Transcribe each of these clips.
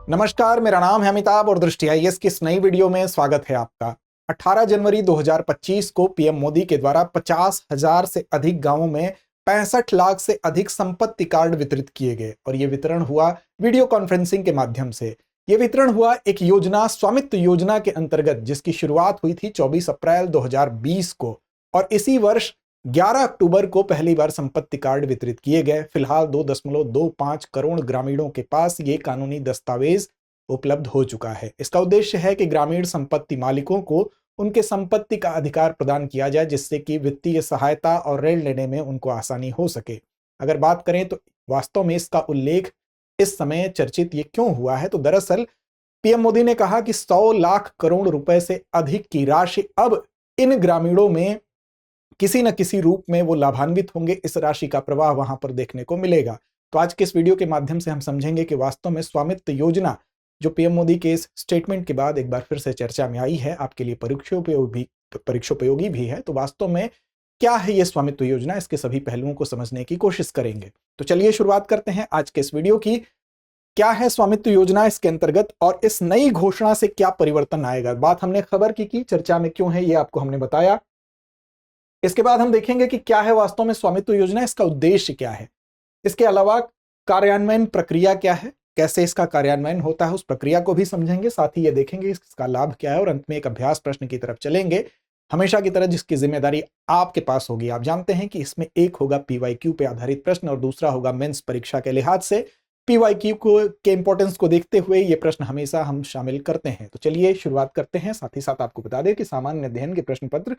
नमस्कार, मेरा नाम है अमिताभ और दृष्टि आईएएस की इस नई वीडियो में स्वागत है आपका। 18 जनवरी 2025 को पीएम मोदी के द्वारा 50,000 से अधिक गांवों में 65 लाख से अधिक संपत्ति कार्ड वितरित किए गए और ये वितरण हुआ वीडियो कॉन्फ्रेंसिंग के माध्यम से। ये वितरण हुआ एक योजना, स्वामित्व योजना के अंतर्गत, जिसकी शुरुआत हुई थी 24 अप्रैल 2020 को और इसी वर्ष 11 अक्टूबर को पहली बार संपत्ति कार्ड वितरित किए गए। फिलहाल 2.25 करोड़ ग्रामीणों के पास ये कानूनी दस्तावेज उपलब्ध हो चुका है। इसका उद्देश्य है कि ग्रामीण संपत्ति मालिकों को उनके संपत्ति का अधिकार प्रदान किया जाए, जिससे कि वित्तीय सहायता और ऋण लेने में उनको आसानी हो सके। अगर बात करें तो वास्तव में इसका उल्लेख इस समय चर्चित ये क्यों हुआ है, तो दरअसल पीएम मोदी ने कहा कि 100 लाख करोड़ रुपए से अधिक की राशि अब इन ग्रामीणों में किसी न किसी रूप में वो लाभान्वित होंगे। इस राशि का प्रवाह वहां पर देखने को मिलेगा। तो आज के इस वीडियो के माध्यम से हम समझेंगे कि वास्तव में स्वामित्व योजना जो पीएम मोदी के इस स्टेटमेंट के बाद एक बार फिर से चर्चा में आई है, आपके लिए परीक्षोपयोगी भी है, तो वास्तव में क्या है ये स्वामित्व योजना, इसके सभी पहलुओं को समझने की कोशिश करेंगे। तो चलिए शुरुआत करते हैं आज के इस वीडियो की। क्या है स्वामित्व योजना, इसके अंतर्गत और इस नई घोषणा से क्या परिवर्तन आएगा। बात हमने खबर की चर्चा में क्यों है ये आपको हमने बताया। इसके बाद हम देखेंगे कि क्या है वास्तव में स्वामित्व योजना, इसका उद्देश्य क्या है। इसके अलावा कार्यान्वयन प्रक्रिया क्या है, कैसे इसका कार्यान्वयन होता है, उस प्रक्रिया को भी समझेंगे। साथ ही ये देखेंगे इसका लाभ क्या है और अंत में एक अभ्यास प्रश्न की तरफ चलेंगे, हमेशा की तरह जिसकी जिम्मेदारी आपके पास होगी। आप जानते हैं कि इसमें एक होगा पीवाईक्यू पे आधारित प्रश्न और दूसरा होगा मेंस परीक्षा के लिहाज से पीवाईक्यू के इंपॉर्टेंस को देखते हुए ये प्रश्न हमेशा हम शामिल करते हैं। तो चलिए शुरुआत करते हैं। साथ ही साथ आपको बता दें कि सामान्य अध्ययन के प्रश्न पत्र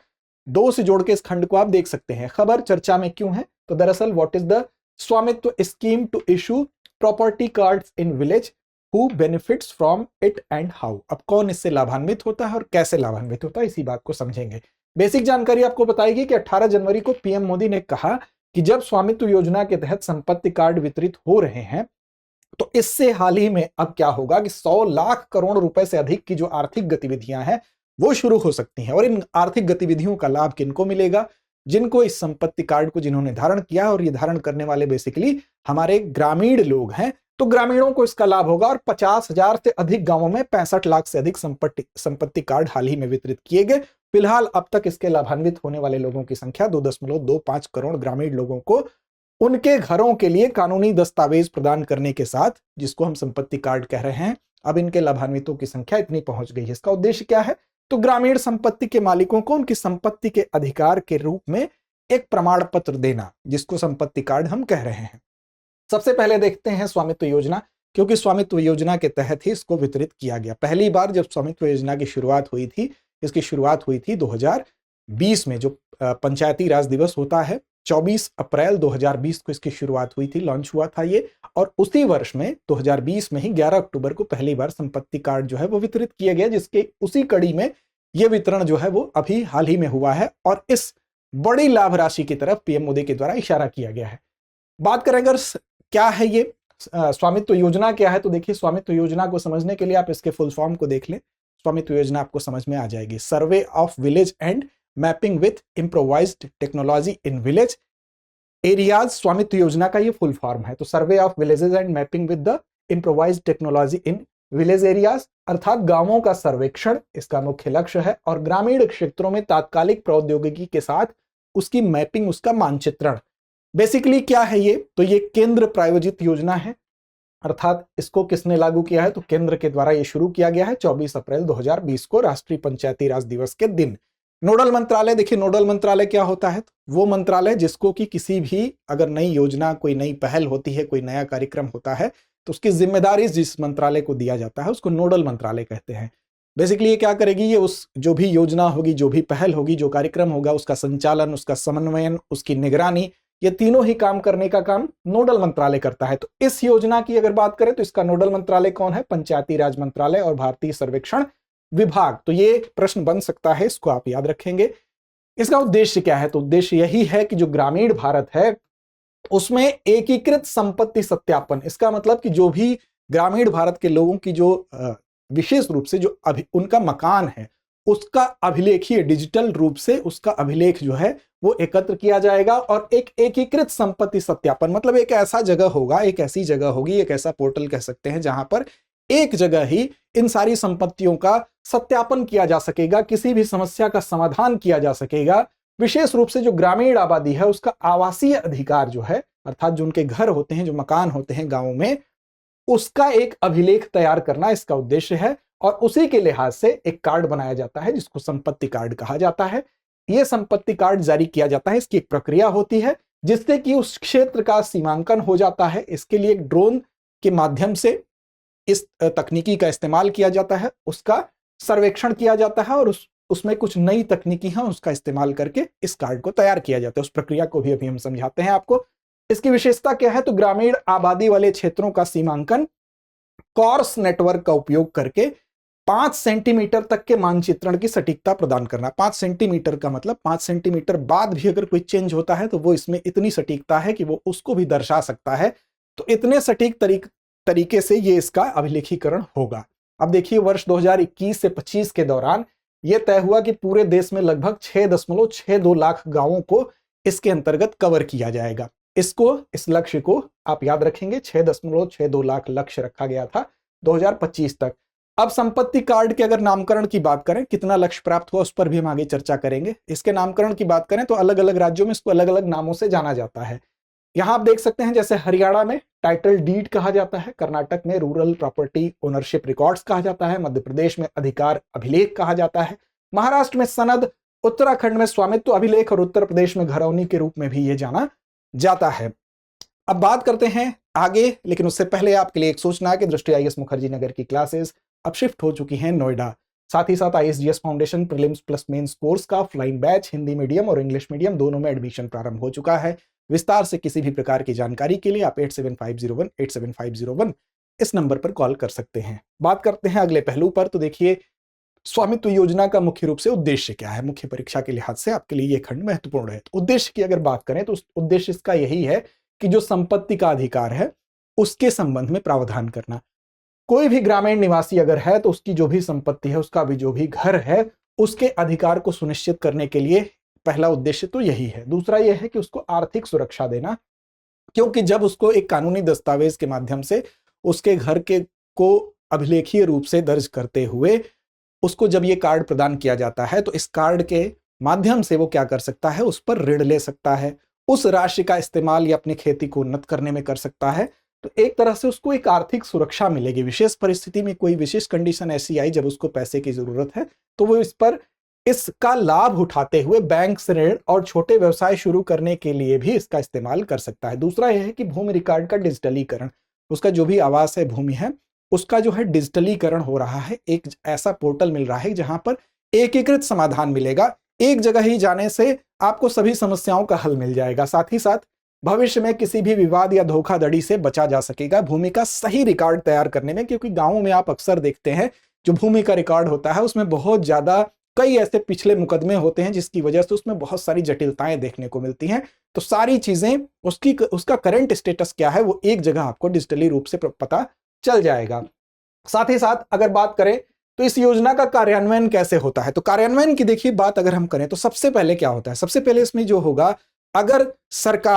2 से जोड़ के इस खंड को आप देख सकते हैं। खबर चर्चा में क्यों है, तो दरअसल what is the Swamitva scheme to issue property cards in village, who benefits from it and how. अब कौन इससे लाभान्वित होता है और कैसे लाभान्वित होता है, इसी बात को समझेंगे। बेसिक जानकारी आपको बताएगी कि 18 जनवरी को पीएम मोदी ने कहा कि जब स्वामित्व योजना के तहत संपत्ति कार्ड वितरित हो रहे हैं तो इससे हाल ही में अब क्या होगा कि 100 लाख करोड़ रुपए से अधिक की जो आर्थिक गतिविधियां हैं वो शुरू हो सकती हैं। और इन आर्थिक गतिविधियों का लाभ किनको मिलेगा, जिनको इस संपत्ति कार्ड को जिन्होंने धारण किया, और ये धारण करने वाले बेसिकली हमारे ग्रामीण लोग हैं, तो ग्रामीणों को इसका लाभ होगा। और 50,000 से अधिक गांवों में 65 लाख से अधिक संपत्ति कार्ड हाल ही में वितरित किए गए। फिलहाल अब तक इसके लाभान्वित होने वाले लोगों की संख्या 2.25 करोड़ ग्रामीण लोगों को उनके घरों के लिए कानूनी दस्तावेज प्रदान करने के साथ, जिसको हम संपत्ति कार्ड कह रहे हैं, अब इनके लाभान्वितों की संख्या इतनी पहुंच गई है। इसका उद्देश्य क्या है, तो ग्रामीण संपत्ति के मालिकों को उनकी संपत्ति के अधिकार के रूप में एक प्रमाण पत्र देना, जिसको संपत्ति कार्ड हम कह रहे हैं। सबसे पहले देखते हैं स्वामित्व योजना, क्योंकि स्वामित्व योजना के तहत ही इसको वितरित किया गया। पहली बार जब स्वामित्व योजना की शुरुआत हुई थी, इसकी शुरुआत हुई थी 2020 में, जो पंचायती राज दिवस होता है, 24 अप्रैल 2020 को इसकी शुरुआत हुई थी, लॉन्च हुआ था ये। और उसी वर्ष में 2020 में ही 11 अक्टूबर को पहली बार संपत्ति कार्ड जो है वो वितरित किया गया, जिसके उसी कड़ी में ये वितरण जो है वो अभी हाल ही में हुआ है और इस बड़ी लाभ राशि की तरफ पीएम मोदी के द्वारा इशारा किया गया है। बात करें अगर क्या है ये स्वामित्व योजना क्या है, तो देखिए स्वामित्व योजना को समझने के लिए आप इसके फुल फॉर्म को देख लें। स्वामित्व योजना आपको समझ में आ जाएगी। Survey of village and mapping with improvised technology in village areas, स्वामित्व योजना का ये फुल फॉर्म है। तो survey of villages and mapping with the improvised technology in village areas, अर्थात गांवों का सर्वेक्षण इसका मुख्य लक्ष्य है और ग्रामीण क्षेत्रों में तात्कालिक प्रौद्योगिकी के साथ उसकी मैपिंग, उसका मानचित्रण। बेसिकली क्या है ये, तो ये केंद्र प्रायोजित योजना है, अर्थात इसको किसने लागू किया है, तो केंद्र के द्वारा ये शुरू किया गया है 24 अप्रैल 2020 को, राष्ट्रीय पंचायती राज दिवस के दिन। नोडल मंत्रालय, देखिए नोडल मंत्रालय क्या होता है, वो मंत्रालय जिसको कि किसी भी अगर नई योजना, कोई नई पहल होती है, कोई नया कार्यक्रम होता है, तो उसकी जिम्मेदारी जिस मंत्रालय को दिया जाता है उसको नोडल मंत्रालय कहते हैं। बेसिकली ये क्या करेगी, ये उस जो भी योजना होगी, जो भी पहल होगी, जो कार्यक्रम होगा, उसका संचालन, उसका समन्वयन, उसकी निगरानी, ये तीनों ही काम करने का काम नोडल मंत्रालय करता है। तो इस योजना की अगर बात करें तो इसका नोडल मंत्रालय कौन है, पंचायती राज मंत्रालय और भारतीय सर्वेक्षण विभाग। तो ये प्रश्न बन सकता है, इसको आप याद रखेंगे। इसका उद्देश्य क्या है, तो उद्देश्य यही है कि जो ग्रामीण भारत है उसमें एकीकृत संपत्ति सत्यापन, इसका मतलब कि जो भी ग्रामीण भारत के लोगों की जो विशेष रूप से जो उनका मकान है उसका अभिलेखीय डिजिटल रूप से उसका अभिलेख जो है वो एकत्र किया जाएगा और एक एकीकृत संपत्ति सत्यापन, मतलब एक ऐसा जगह होगा, एक ऐसी जगह होगी, एक ऐसा पोर्टल कह सकते हैं जहां पर एक जगह ही इन सारी संपत्तियों का सत्यापन किया जा सकेगा, किसी भी समस्या का समाधान किया जा सकेगा। विशेष रूप से जो ग्रामीण आबादी है उसका आवासीय अधिकार जो है, अर्थात जो उनके घर होते हैं, जो मकान होते हैं गांवों में, उसका एक अभिलेख तैयार करना इसका उद्देश्य है। और उसी के लिहाज से एक कार्ड बनाया जाता है जिसको संपत्ति कार्ड कहा जाता है। यह संपत्ति कार्ड जारी किया जाता है, इसकी एक प्रक्रिया होती है जिससे कि उस क्षेत्र का सीमांकन हो जाता है। इसके लिए एक ड्रोन के माध्यम से इस तकनीकी का इस्तेमाल किया जाता है, उसका सर्वेक्षण किया जाता है और उसमें कुछ नई तकनीकी हैं उसका इस्तेमाल करके इस कार्ड को तैयार किया जाता है। उस प्रक्रिया को भी अभी हम समझाते हैं आपको। इसकी विशेषता क्या है? तो ग्रामीण आबादी वाले क्षेत्रों का सीमांकन कॉर्स नेटवर्क का उपयोग करके 5 सेंटीमीटर तक के मानचित्रण की सटीकता प्रदान करना। 5 सेंटीमीटर का मतलब 5 सेंटीमीटर बाद भी अगर कोई चेंज होता है तो वो इसमें इतनी सटीकता है कि वो उसको भी दर्शा सकता है। तो इतने सटीक तरीके से ये इसका अभिलेखीकरण होगा। अब देखिए, वर्ष 2021 से 25 के दौरान यह तय हुआ कि पूरे देश में लगभग 6.62 लाख गांवों को इसके अंतर्गत कवर किया जाएगा। इस लक्ष्य को आप याद रखेंगे, 6.62 लाख लक्ष्य रखा गया था 2025 तक। अब संपत्ति कार्ड के अगर नामकरण की बात करें, कितना लक्ष्य प्राप्त हुआ उस पर भी हम आगे चर्चा करेंगे। इसके नामकरण की बात करें तो अलग अलग राज्यों में इसको अलग अलग नामों से जाना जाता है। यहां आप देख सकते हैं, जैसे हरियाणा में टाइटल डीड कहा जाता है, कर्नाटक में रूरल प्रॉपर्टी ओनरशिप रिकॉर्ड्स कहा जाता है, मध्य प्रदेश में अधिकार अभिलेख कहा जाता है, महाराष्ट्र में सनद, उत्तराखंड में स्वामित्व अभिलेख और उत्तर प्रदेश में घरौनी के रूप में भी यह जाना जाता है। अब बात करते हैं आगे, लेकिन उससे पहले आपके लिए एक सूचना है कि दृष्टि आईएएस मुखर्जी नगर की क्लासेस अब शिफ्ट हो चुकी हैं नोएडा। साथ ही साथ ISGS foundation prelims plus mains course का ऑफलाइन बैच हिंदी मीडियम और इंग्लिश मीडियम दोनों में एडमिशन प्रारंभ हो चुका है। विस्तार से किसी भी प्रकार की जानकारी के लिए आप 8750187501 इस नंबर पर कॉल कर सकते हैं। बात करते हैं अगले पहलू पर। तो देखिए, स्वामित्व योजना का मुख्य रूप से उद्देश्य क्या है? मुख्य परीक्षा के लिहाज से आपके लिए यह खंड महत्वपूर्ण है। तो उद्देश्य की अगर बात करें तो उद्देश्य इसका यही है कि जो संपत्ति का अधिकार है उसके संबंध में प्रावधान करना। कोई भी ग्रामीण निवासी अगर है तो उसकी जो भी संपत्ति है, उसका भी जो भी घर है, उसके अधिकार को सुनिश्चित करने के लिए पहला उद्देश्य तो यही है। दूसरा यह है कि उसको आर्थिक सुरक्षा देना, क्योंकि जब उसको एक कानूनी दस्तावेज के माध्यम से उसके घर के को अभिलेखीय रूप से दर्ज करते हुए उसको जब ये कार्ड प्रदान किया जाता है तो इस कार्ड के माध्यम से वो क्या कर सकता है? उस पर ऋण ले सकता है, उस राशि का इस्तेमाल या अपनी खेती को उन्नत करने में कर सकता है। तो एक तरह से उसको एक आर्थिक सुरक्षा मिलेगी। विशेष परिस्थिति में कोई विशेष कंडीशन ऐसी आई जब उसको पैसे की जरूरत है तो वो इसका लाभ उठाते हुए बैंक से ऋण और छोटे व्यवसाय शुरू करने के लिए भी इसका इस्तेमाल कर सकता है। दूसरा यह है कि भूमि रिकॉर्ड का डिजिटलीकरण, उसका जो भी आवास है, भूमि है, उसका जो है डिजिटलीकरण हो रहा है। एक ऐसा पोर्टल मिल रहा है जहां पर एकीकृत समाधान मिलेगा। एक जगह ही जाने से आपको सभी समस्याओं का हल मिल जाएगा। साथ ही साथ भविष्य में किसी भी विवाद या धोखाधड़ी से बचा जा सकेगा भूमि का सही रिकॉर्ड तैयार करने में, क्योंकि गांवों में आप अक्सर देखते हैं जो भूमि का रिकॉर्ड होता है उसमें बहुत ज्यादा कई ऐसे पिछले मुकदमे होते हैं जिसकी वजह से उसमें बहुत सारी जटिलताएं देखने को मिलती हैं। तो सारी चीजें उसका करंट स्टेटस क्या है वो एक जगह आपको डिजिटली रूप से पता चल जाएगा। साथ ही साथ अगर बात करें तो इस योजना का कार्यान्वयन कैसे होता है, तो कार्यान्वयन की देखिए बात अगर हम करें तो सबसे पहले क्या होता है? सबसे पहले इसमें जो होगा, अगर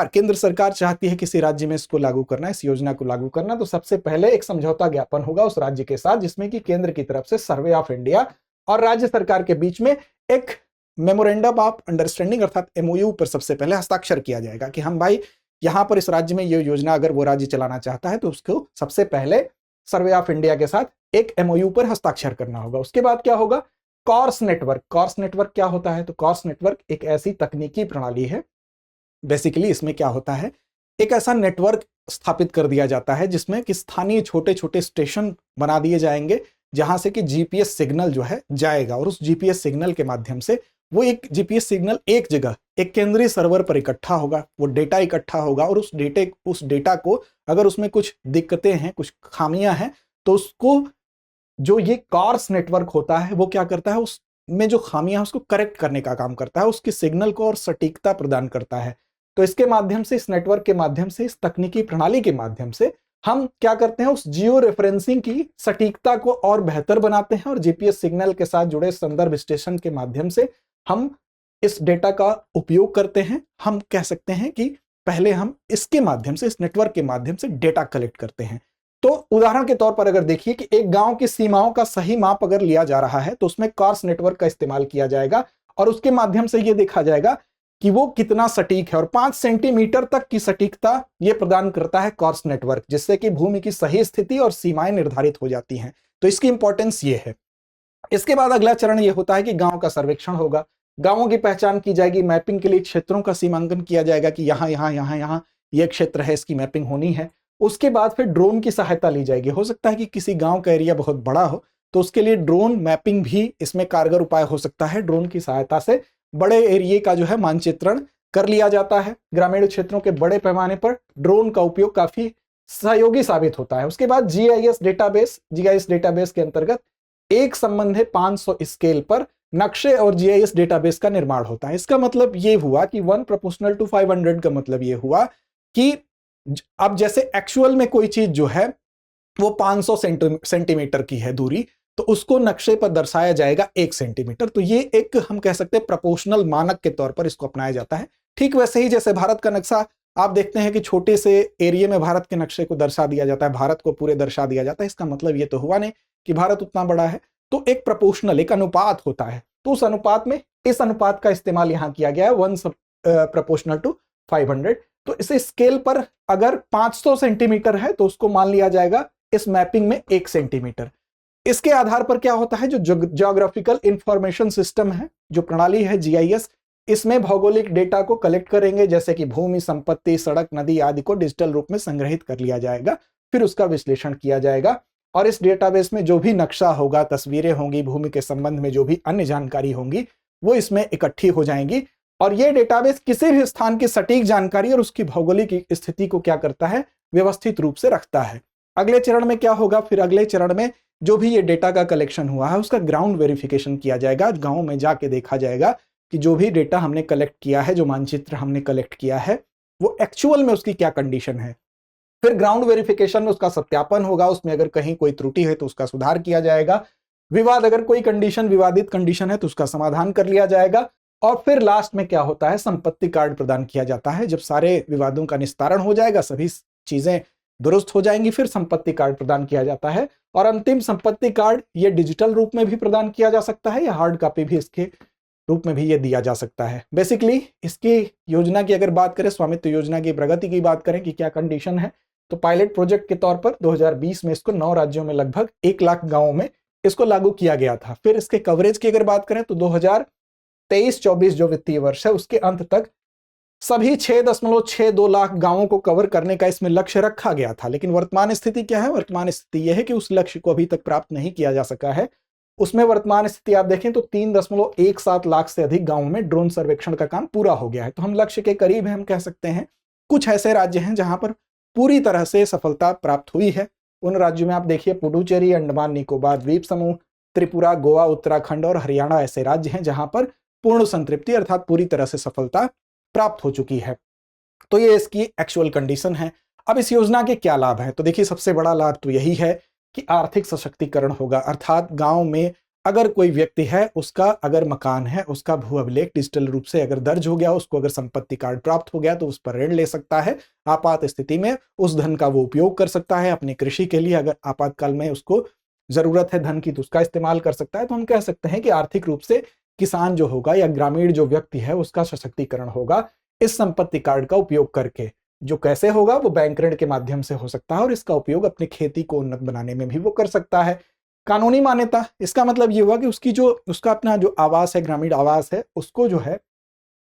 केंद्र सरकार चाहती है किसी राज्य में इसको लागू करना, इस योजना को लागू करना, तो सबसे पहले एक समझौता ज्ञापन होगा उस राज्य के साथ जिसमें कि केंद्र की तरफ से सर्वे ऑफ इंडिया और राज्य सरकार के बीच में एक मेमोरेंडम ऑफ अंडरस्टैंडिंग अर्थात एमओयू पर सबसे पहले हस्ताक्षर किया जाएगा कि हम भाई यहां पर इस राज्य में ये योजना अगर वो राज्य चलाना चाहता है तो उसको सबसे पहले सर्वे ऑफ इंडिया के साथ एक एमओयू पर हस्ताक्षर करना होगा। उसके बाद क्या होगा? Course network. कॉर्स नेटवर्क क्या होता है? तो कॉर्स नेटवर्क एक ऐसी तकनीकी प्रणाली है, बेसिकली इसमें क्या होता है, एक ऐसा नेटवर्क स्थापित कर दिया जाता है जिसमें कि स्थानीय छोटे छोटे स्टेशन बना दिए जाएंगे जहां से कि जीपीएस सिग्नल जो है जाएगा और उस जीपीएस सिग्नल के माध्यम से वो एक जीपीएस सिग्नल एक जगह एक केंद्रीय सर्वर पर इकट्ठा होगा, वो डेटा इकट्ठा होगा और उस डेटा को अगर उसमें कुछ दिक्कतें हैं, कुछ खामियां हैं, तो उसको जो ये कॉर्स नेटवर्क होता है वो क्या करता है, उसमें जो खामियां हैं उसको करेक्ट करने का काम करता है, उसके सिग्नल को और सटीकता प्रदान करता है। तो इसके माध्यम से, इस नेटवर्क के माध्यम से, इस तकनीकी प्रणाली के माध्यम से हम क्या करते हैं, उस जियो रेफरेंसिंग की सटीकता को और बेहतर बनाते हैं और जीपीएस सिग्नल के साथ जुड़े संदर्भ स्टेशन के माध्यम से हम इस डेटा का उपयोग करते हैं। हम कह सकते हैं कि पहले हम इसके माध्यम से, इस नेटवर्क के माध्यम से डेटा कलेक्ट करते हैं। तो उदाहरण के तौर पर अगर देखिए कि एक गांव की सीमाओं का सही माप अगर लिया जा रहा है तो उसमें कॉर्स नेटवर्क का इस्तेमाल किया जाएगा और उसके माध्यम से यह देखा जाएगा कि वो कितना सटीक है, और 5 सेंटीमीटर तक की सटीकता ये प्रदान करता है कॉर्स नेटवर्क, जिससे कि भूमि की सही स्थिति और सीमाएं निर्धारित हो जाती हैं। तो इसकी इंपॉर्टेंस ये है। इसके बाद अगला चरण ये होता है कि गांव का सर्वेक्षण होगा, गांवों की पहचान की जाएगी, मैपिंग के लिए क्षेत्रों का सीमांकन किया जाएगा कि यहाँ यहाँ यहाँ यहाँ ये क्षेत्र है, इसकी मैपिंग होनी है। उसके बाद फिर ड्रोन की सहायता ली जाएगी। हो सकता है कि किसी गांव का एरिया बहुत बड़ा हो तो उसके लिए ड्रोन मैपिंग भी इसमें कारगर उपाय हो सकता है। ड्रोन की सहायता से बड़े एरिया का जो है मानचित्रण कर लिया जाता है। ग्रामीण क्षेत्रों के बड़े पैमाने पर ड्रोन का उपयोग काफी सहयोगी साबित होता है। उसके बाद जीआईएस डेटाबेस के अंतर्गत एक संबंधित 500 स्केल पर नक्शे और जीआईएस डेटाबेस का निर्माण होता है। इसका मतलब ये हुआ कि 1:500 का मतलब ये हुआ कि अब जैसे एक्चुअल में कोई चीज जो है वो 500 सेंटीमीटर की है दूरी, तो उसको नक्शे पर दर्शाया जाएगा 1 सेंटीमीटर। तो ये एक हम कह सकते हैं प्रोपोर्शनल मानक के तौर पर इसको अपनाया जाता है। ठीक वैसे ही जैसे भारत का नक्शा आप देखते हैं कि छोटे से एरिया में भारत के नक्शे को दर्शा दिया जाता है, भारत को पूरे दर्शा दिया जाता है। इसका मतलब ये तो हुआ नहीं कि भारत उतना बड़ा है, तो एक प्रोपोर्शनल एक अनुपात होता है। तो उस अनुपात में इस अनुपात का इस्तेमाल यहां किया गया है 1:500। तो इस स्केल पर अगर 500 सेंटीमीटर है तो उसको मान लिया जाएगा इस मैपिंग में 1 सेंटीमीटर। इसके आधार पर क्या होता है, जो ज्योग्राफिकल इंफॉर्मेशन सिस्टम है, जो प्रणाली है जीआईएस, इसमें भौगोलिक डेटा को कलेक्ट करेंगे, जैसे कि भूमि, संपत्ति, सड़क, नदी आदि को डिजिटल रूप में संग्रहित कर लिया जाएगा। फिर उसका विश्लेषण किया जाएगा और इस डेटाबेस में जो भी नक्शा होगा, तस्वीरें होंगी, भूमि के संबंध में जो भी अन्य जानकारी होंगी वो इसमें इकट्ठी हो जाएंगी। और ये डेटाबेस किसी भी स्थान की सटीक जानकारी और उसकी भौगोलिक स्थिति को क्या करता है, व्यवस्थित रूप से रखता है। अगले चरण में क्या होगा, फिर अगले चरण में जो भी ये डेटा का कलेक्शन हुआ है उसका ग्राउंड वेरिफिकेशन किया जाएगा। गांव में जाके देखा जाएगा कि जो भी डेटा हमने कलेक्ट किया है, जो मानचित्र हमने कलेक्ट किया है, वो एक्चुअल में उसकी क्या कंडीशन है। फिर ग्राउंड वेरिफिकेशन में उसका सत्यापन होगा, उसमें अगर कहीं कोई त्रुटि है तो उसका सुधार किया जाएगा। विवाद, अगर कोई कंडीशन विवादित कंडीशन है तो उसका समाधान कर लिया जाएगा। और फिर लास्ट में क्या होता है, संपत्ति कार्ड प्रदान किया जाता है। जब सारे विवादों का निस्तारण हो जाएगा, सभी चीजें दुरुस्त हो जाएंगी, फिर संपत्ति कार्ड प्रदान किया जाता है। और अंतिम संपत्ति कार्ड ये डिजिटल रूप में भी प्रदान किया जा सकता है या हार्ड कॉपी भी इसके रूप में भी ये दिया जा सकता है। बेसिकली इसकी योजना की अगर बात करें, स्वामित्व योजना की प्रगति की बात करें कि क्या कंडीशन है, तो पायलट प्रोजेक्ट के तौर पर 2020 में इसको 9 राज्यों में लगभग 1 लाख गांवों में इसको लागू किया गया था। फिर इसके कवरेज की अगर बात करें तो 2023-24 जो वित्तीय वर्ष है उसके अंत तक सभी 6.62 लाख गांवों को कवर करने का इसमें लक्ष्य रखा गया था। लेकिन वर्तमान स्थिति क्या है, वर्तमान स्थिति यह है कि उस लक्ष्य को अभी तक प्राप्त नहीं किया जा सका है। उसमें वर्तमान स्थिति आप देखें तो 3.17 लाख से अधिक गांवों में ड्रोन सर्वेक्षण का काम पूरा हो गया है। तो हम लक्ष्य के करीब हैं, हम कह सकते हैं। कुछ ऐसे राज्य हैं जहां पर पूरी तरह से सफलता प्राप्त हुई है। उन राज्यों में आप देखिए पुडुचेरी, अंडमान निकोबार द्वीप समूह, त्रिपुरा, गोवा, उत्तराखंड और हरियाणा ऐसे राज्य हैं जहां पर पूर्ण संतृप्ति अर्थात पूरी तरह से सफलता प्राप्त हो चुकी है। तो ये इसकी एक्चुअल कंडीशन है। अब इस योजना के क्या लाभ हैं, तो देखिए सबसे बड़ा लाभ तो यही है कि आर्थिक सशक्तिकरण होगा। अर्थात गांव में अगर कोई व्यक्ति है, उसका अगर मकान है, उसका भू अभिलेख डिजिटल रूप से अगर दर्ज हो गया, उसको अगर संपत्ति कार्ड प्राप्त हो गया तो उस पर ऋण ले सकता है। आपात स्थिति में उस धन का वो उपयोग कर सकता है अपनी कृषि के लिए। अगर आपातकाल में उसको जरूरत है धन की तो उसका इस्तेमाल कर सकता है। तो हम कह सकते हैं कि आर्थिक रूप से किसान जो होगा या ग्रामीण जो व्यक्ति है उसका सशक्तिकरण होगा इस संपत्ति कार्ड का उपयोग करके। जो कैसे होगा, वो बैंक ऋण के माध्यम से हो सकता है और इसका उपयोग अपनी खेती को उन्नत बनाने में भी वो कर सकता है। कानूनी मान्यता, इसका मतलब ये हुआ कि उसका अपना जो आवास है, ग्रामीण आवास है, उसको जो है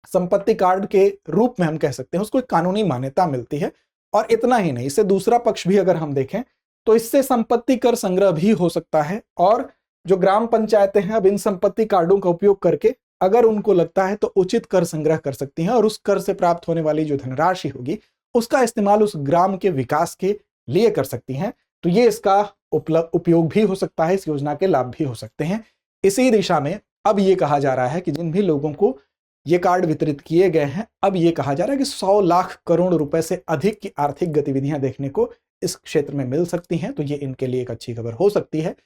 संपत्ति कार्ड के रूप में हम कह सकते हैं उसको एक कानूनी मान्यता मिलती है। और इतना ही नहीं, इससे दूसरा पक्ष भी अगर हम देखें तो इससे संपत्ति कर संग्रह भी हो सकता है। और जो ग्राम पंचायतें हैं अब इन संपत्ति कार्डों का उपयोग करके अगर उनको लगता है तो उचित कर संग्रह कर सकती हैं और उस कर से प्राप्त होने वाली जो धनराशि होगी उसका इस्तेमाल उस ग्राम के विकास के लिए कर सकती हैं। तो ये इसका उपयोग भी हो सकता है, इस योजना के लाभ भी हो सकते हैं। इसी दिशा में अब ये कहा जा रहा है कि जिन भी लोगों को ये कार्ड वितरित किए गए हैं, अब ये कहा जा रहा है कि 100 लाख करोड़ रुपए से अधिक की आर्थिक गतिविधियां देखने को इस क्षेत्र में मिल सकती हैं। तो ये इनके लिए एक अच्छी खबर हो सकती है।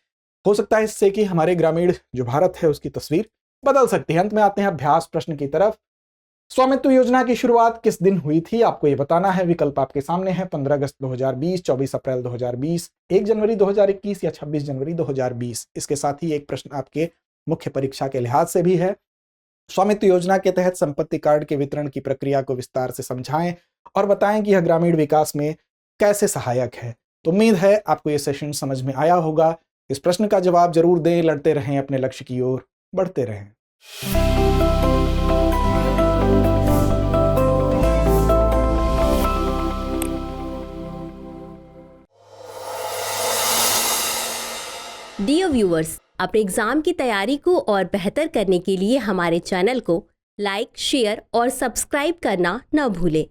हो सकता है इससे कि हमारे ग्रामीण जो भारत है उसकी तस्वीर बदल सकती है। अंत में आते हैं अभ्यास प्रश्न की तरफ। स्वामित्व योजना की शुरुआत किस दिन हुई थी, आपको ये बताना है। विकल्प आपके सामने है। 15 अगस्त 2020, 24 अप्रैल 2020, 1 जनवरी 2021 या 26 जनवरी 2020। इसके साथ ही एक प्रश्न आपके मुख्य परीक्षा के लिहाज से भी है। स्वामित्व योजना के तहत संपत्ति कार्ड के वितरण की प्रक्रिया को विस्तार से समझाएं और बताएं कि यह ग्रामीण विकास में कैसे सहायक है। तो उम्मीद है आपको ये सेशन समझ में आया होगा। इस प्रश्न का जवाब जरूर दें। लड़ते रहें, अपने लक्ष्य की ओर बढ़ते रहें। डियर व्यूअर्स, अपने एग्जाम की तैयारी को और बेहतर करने के लिए हमारे चैनल को लाइक, शेयर और सब्सक्राइब करना न भूलें।